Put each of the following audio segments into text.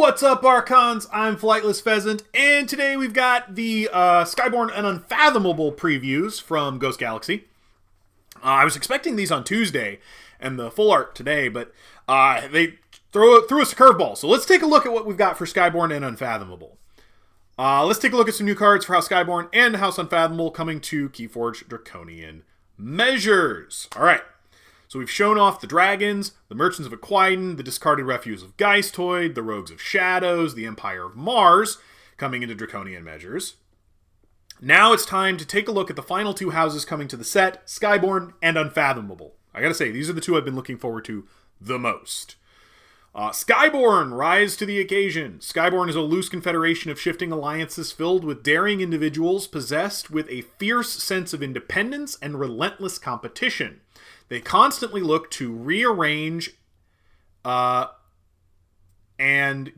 What's up, Archons? I'm Flightless Pheasant, and today we've got the Skyborn and Unfathomable previews from Ghost Galaxy. I was expecting these on Tuesday and the full art today, but they threw us a curveball. So let's take a look at what we've got for Skyborn and Unfathomable. Let's take a look at some new cards for House Skyborn and House Unfathomable coming to KeyForge Draconian Measures. All right. So we've shown off the Dragons, the Merchants of Aquidon, the Discarded Refuse of Geistoid, the Rogues of Shadows, the Empire of Mars, coming into Draconian Measures. Now it's time to take a look at the final two houses coming to the set, Skyborn and Unfathomable. I gotta say, these are the two I've been looking forward to the most. Skyborn, rise to the occasion. Skyborn is a loose confederation of shifting alliances filled with daring individuals possessed with a fierce sense of independence and relentless competition. They constantly look to rearrange and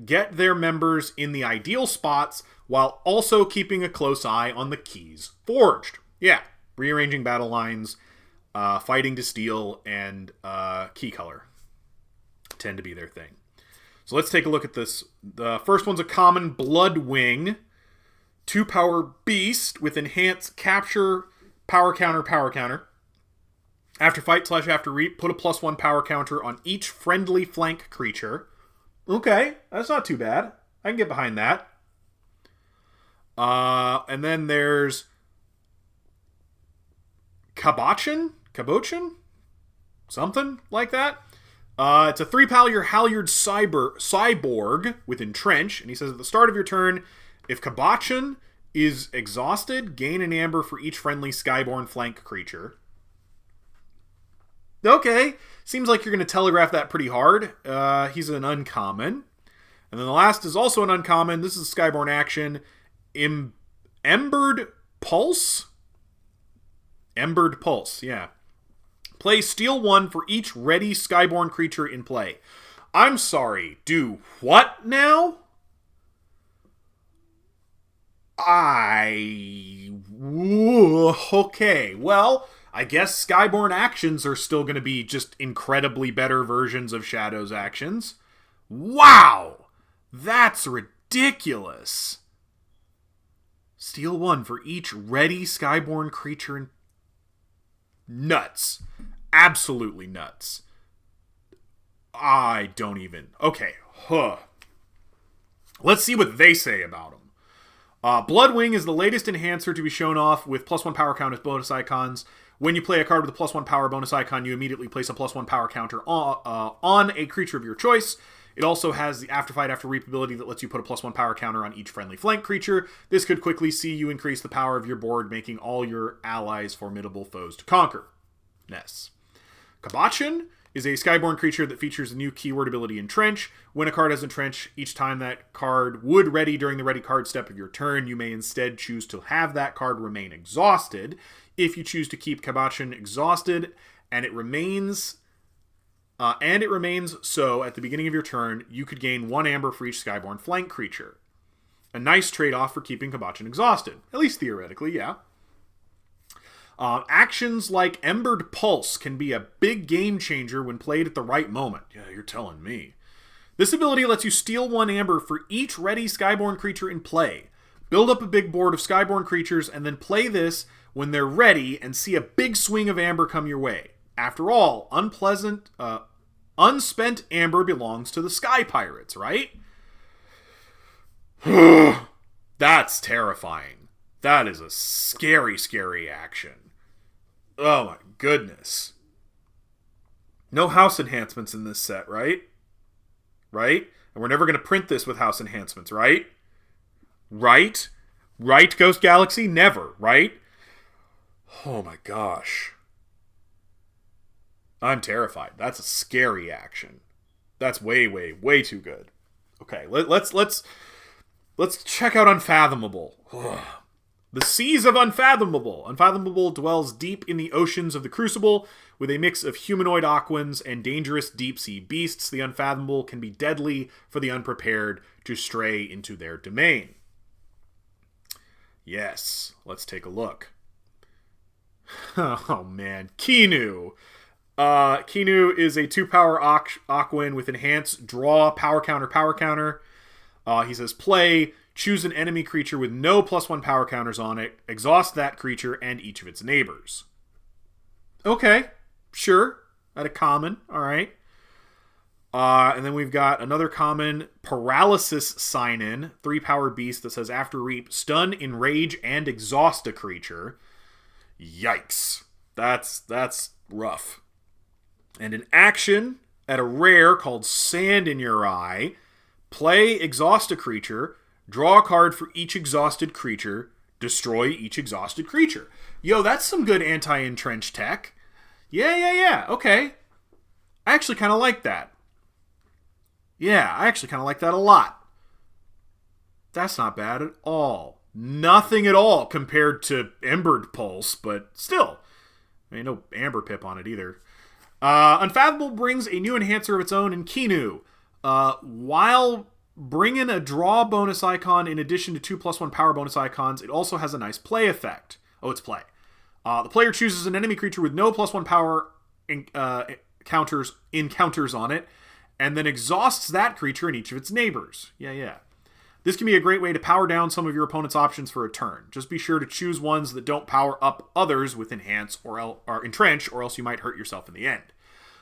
get their members in the ideal spots while also keeping a close eye on the keys forged. Yeah, rearranging battle lines, fighting to steal, and key color tend to be their thing. So let's take a look at this. The first one's a common Bloodwing, 2-power beast with enhanced capture, power counter. After fight / after reap, put a +1 power counter on each friendly flank creature. Okay, that's not too bad. I can get behind that. And then there's Cabochin? Something like that. It's a 3-power Halyard Cyborg with Entrench. And he says at the start of your turn, if Cabochin is exhausted, gain an amber for each friendly Skyborn flank creature. Okay, seems like you're going to telegraph that pretty hard. He's an uncommon. And then the last is also an uncommon. This is a Skyborn action. Embered Pulse? Embered Pulse, yeah. Play steal 1 for each ready Skyborn creature in play. I'm sorry, do what now? Okay, well, I guess Skyborn actions are still going to be just incredibly better versions of Shadow's actions. Wow! That's ridiculous. Steal 1 for each ready Skyborn creature. Nuts. Absolutely nuts. I don't even... Okay. Let's see what they say about them. Bloodwing is the latest enhancer to be shown off with +1 power count as bonus icons. When you play a card with a +1 power bonus icon, you immediately place a +1 power counter on a creature of your choice. It also has the after fight, after reap ability that lets you put a +1 power counter on each friendly flank creature. This could quickly see you increase the power of your board, making all your allies formidable foes to conquer. Cabochin is a Skyborn creature that features a new keyword ability Entrench. When a card has Entrench, each time that card would ready during the ready card step of your turn, you may instead choose to have that card remain exhausted. If you choose to keep Cabochin exhausted and it remains so at the beginning of your turn, you could gain 1 amber for each Skyborn flank creature. A nice trade-off for keeping Cabochin exhausted. At least theoretically, yeah. Actions like Embered Pulse can be a big game changer when played at the right moment. Yeah, you're telling me. This ability lets you steal 1 amber for each ready Skyborn creature in play. Build up a big board of Skyborn creatures and then play this when they're ready and see a big swing of amber come your way. After all, unspent amber belongs to the Sky Pirates, right? That's terrifying. That is a scary, scary action. Oh my goodness. No house enhancements in this set, right? Right? And we're never going to print this with house enhancements, right? Right? Right, Ghost Galaxy? Never, right? Oh my gosh. I'm terrified. That's a scary action. That's way, way, way too good. Okay, let's check out Unfathomable. The Seas of Unfathomable. Unfathomable dwells deep in the oceans of the Crucible. With a mix of humanoid aquans and dangerous deep-sea beasts, the Unfathomable can be deadly for the unprepared to stray into their domain. Yes, let's take a look. Oh man, Kinu. Kinu is a 2-power Aquan with enhanced draw, power counter. He says, play, choose an enemy creature with no +1 power counters on it, exhaust that creature and each of its neighbors. Okay, sure. At a common, all right. And then we've got another common, Paralysis sign-in, 3-power beast that says, after reap, stun, enrage, and exhaust a creature. Yikes. That's rough. And an action at a rare called Sand in Your Eye, play, exhaust a creature, draw a card for each exhausted creature, destroy each exhausted creature. Yo, that's some good anti-entrench tech. Yeah. Okay. I actually kind of like that. Yeah, I actually kind of like that a lot. That's not bad at all. Nothing at all compared to Embered Pulse, but still. I mean, no Amber Pip on it either. Unfathomable brings a new enhancer of its own in Kinu. While bringing a draw bonus icon in addition to 2 +1 power bonus icons, it also has a nice play effect. Oh, it's play. The player chooses an enemy creature with no +1 power encounters on it, and then exhausts that creature and each of its neighbors. Yeah. This can be a great way to power down some of your opponent's options for a turn. Just be sure to choose ones that don't power up others with Enhance or Entrench, or else you might hurt yourself in the end.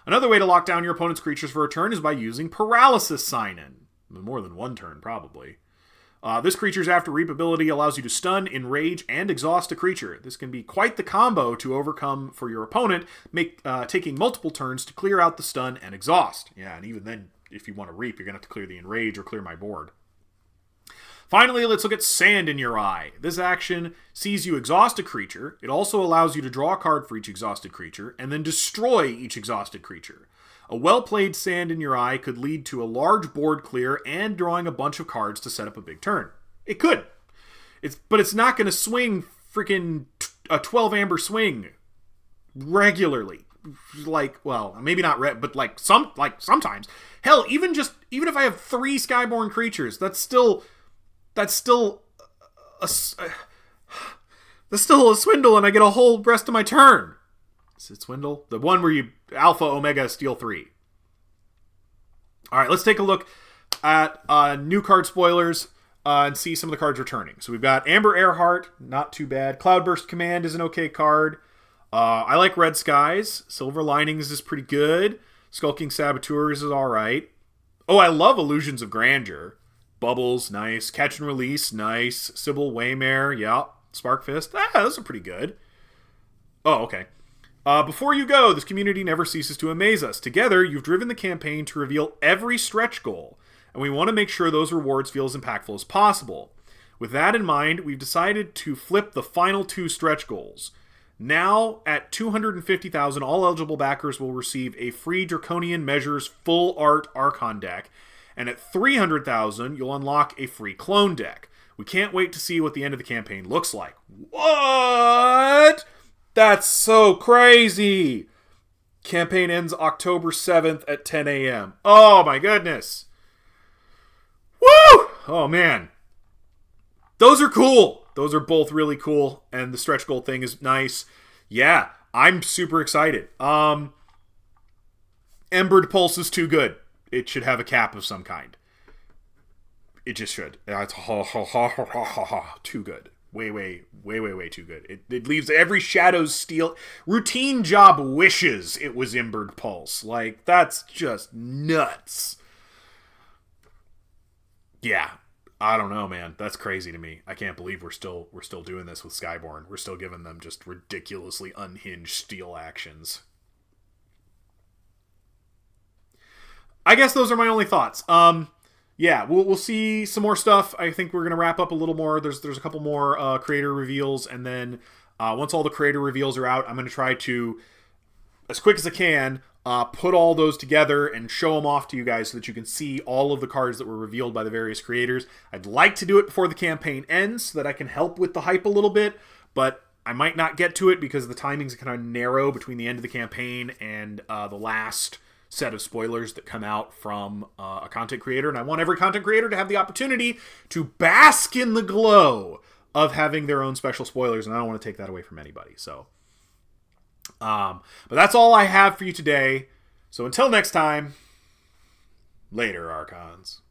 Another way to lock down your opponent's creatures for a turn is by using Paralysis sign-in. More than one turn, probably. This creature's after reap ability allows you to stun, enrage, and exhaust a creature. This can be quite the combo to overcome for your opponent, taking multiple turns to clear out the stun and exhaust. Yeah, and even then, if you want to reap, you're going to have to clear the enrage or clear my board. Finally, let's look at Sand in Your Eye. This action sees you exhaust a creature. It also allows you to draw a card for each exhausted creature, and then destroy each exhausted creature. A well-played Sand in Your Eye could lead to a large board clear and drawing a bunch of cards to set up a big turn. It could. But it's not going to swing freaking a 12 amber swing regularly. Well, maybe not but sometimes. Hell, even if I have 3 Skyborn creatures, that's still a swindle, and I get a whole rest of my turn. Is it swindle? The one where you Alpha, Omega, steal 3. All right, let's take a look at new card spoilers and see some of the cards returning. So we've got Amber Earhart, not too bad. Cloudburst Command is an okay card. I like Red Skies. Silver Linings is pretty good. Skulking Saboteurs is all right. Oh, I love Illusions of Grandeur. Bubbles, nice. Catch and Release, nice. Sybil Waymare, yeah. Spark Fist, those are pretty good. Oh, okay. Before you go, this community never ceases to amaze us. Together, you've driven the campaign to reveal every stretch goal, and we want to make sure those rewards feel as impactful as possible. With that in mind, we've decided to flip the final 2 stretch goals. Now, at 250,000, all eligible backers will receive a free Draconian Measures full art Archon deck, and at 300,000, you'll unlock a free clone deck. We can't wait to see what the end of the campaign looks like. What? That's so crazy! Campaign ends October 7th at 10 a.m. Oh my goodness! Woo! Oh man. Those are cool. Those are both really cool, and the stretch goal thing is nice. Yeah, I'm super excited. Embered Pulse is too good. It should have a cap of some kind. It just should. It's too good. Way too good. It leaves every Shadow's Steel. Routine job wishes it was Embered Pulse. Like, that's just nuts. Yeah. I don't know, man. That's crazy to me. I can't believe we're still doing this with Skyborn. We're still giving them just ridiculously unhinged steel actions. I guess those are my only thoughts. Yeah, we'll see some more stuff. I think we're gonna wrap up a little more. There's a couple more creator reveals, and then once all the creator reveals are out, I'm gonna try to, as quick as I can, put all those together and show them off to you guys so that you can see all of the cards that were revealed by the various creators. I'd like to do it before the campaign ends so that I can help with the hype a little bit, but I might not get to it because the timing's kind of narrow between the end of the campaign and the last set of spoilers that come out from a content creator, and I want every content creator to have the opportunity to bask in the glow of having their own special spoilers, and I don't want to take that away from anybody. So, but that's all I have for you today. So until next time, later, Archons.